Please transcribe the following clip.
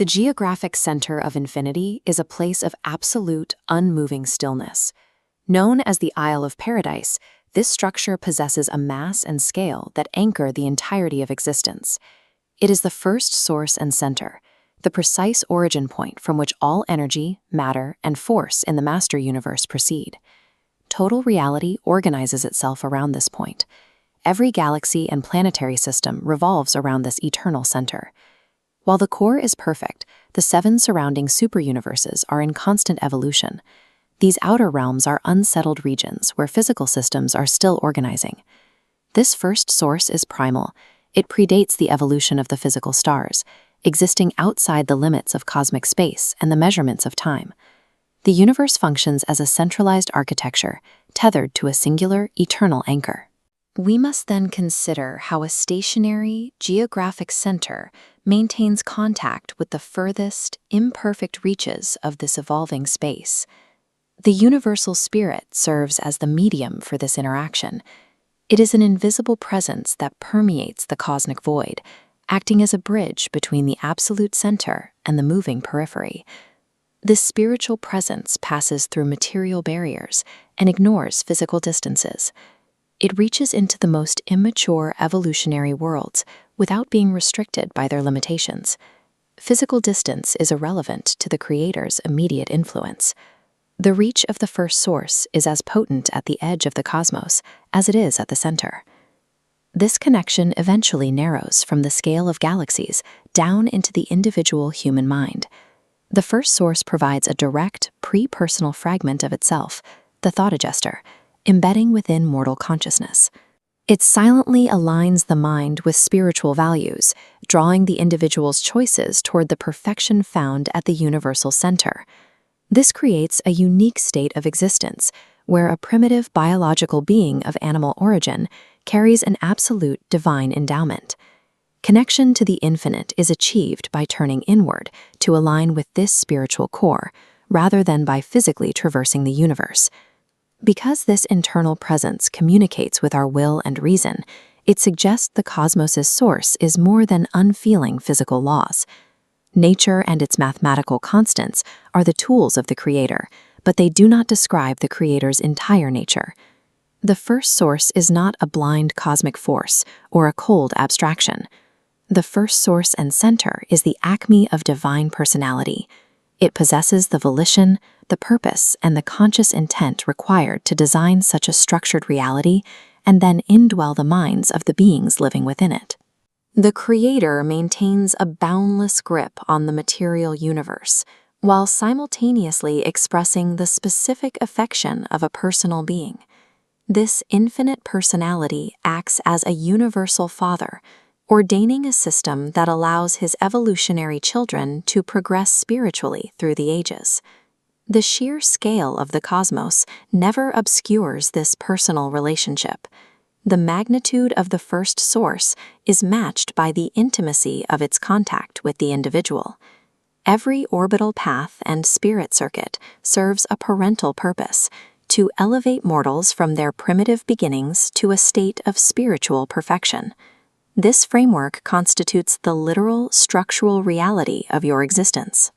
The geographic center of infinity is a place of absolute, unmoving stillness. Known as the Isle of Paradise, this structure possesses a mass and scale that anchor the entirety of existence. It is the first source and center, the precise origin point from which all energy, matter, and force in the master universe proceed. Total reality organizes itself around this point. Every galaxy and planetary system revolves around this eternal center. While the core is perfect, the 7 surrounding superuniverses are in constant evolution. These outer realms are unsettled regions where physical systems are still organizing. This first source is primal. It predates the evolution of the physical stars, existing outside the limits of cosmic space and the measurements of time. The universe functions as a centralized architecture, tethered to a singular, eternal anchor. We must then consider how a stationary, geographic center maintains contact with the furthest, imperfect reaches of this evolving space. The universal spirit serves as the medium for this interaction. It is an invisible presence that permeates the cosmic void, acting as a bridge between the absolute center and the moving periphery. This spiritual presence passes through material barriers and ignores physical distances. It reaches into the most immature evolutionary worlds without being restricted by their limitations. Physical distance is irrelevant to the Creator's immediate influence. The reach of the first source is as potent at the edge of the cosmos as it is at the center. This connection eventually narrows from the scale of galaxies down into the individual human mind. The first source provides a direct, pre-personal fragment of itself, the thought adjuster, embedding within mortal consciousness. It silently aligns the mind with spiritual values, drawing the individual's choices toward the perfection found at the universal center. This creates a unique state of existence, where a primitive biological being of animal origin carries an absolute divine endowment. Connection to the infinite is achieved by turning inward to align with this spiritual core, rather than by physically traversing the universe. Because this internal presence communicates with our will and reason, it suggests the cosmos's source is more than unfeeling physical laws. Nature and its mathematical constants are the tools of the Creator, but they do not describe the Creator's entire nature. The first source is not a blind cosmic force or a cold abstraction. The first source and center is the acme of divine personality. It possesses the volition, the purpose, and the conscious intent required to design such a structured reality and then indwell the minds of the beings living within it. The Creator maintains a boundless grip on the material universe, while simultaneously expressing the specific affection of a personal being. This infinite personality acts as a universal father, ordaining a system that allows his evolutionary children to progress spiritually through the ages. The sheer scale of the cosmos never obscures this personal relationship. The magnitude of the first source is matched by the intimacy of its contact with the individual. Every orbital path and spirit circuit serves a parental purpose, to elevate mortals from their primitive beginnings to a state of spiritual perfection. This framework constitutes the literal structural reality of your existence.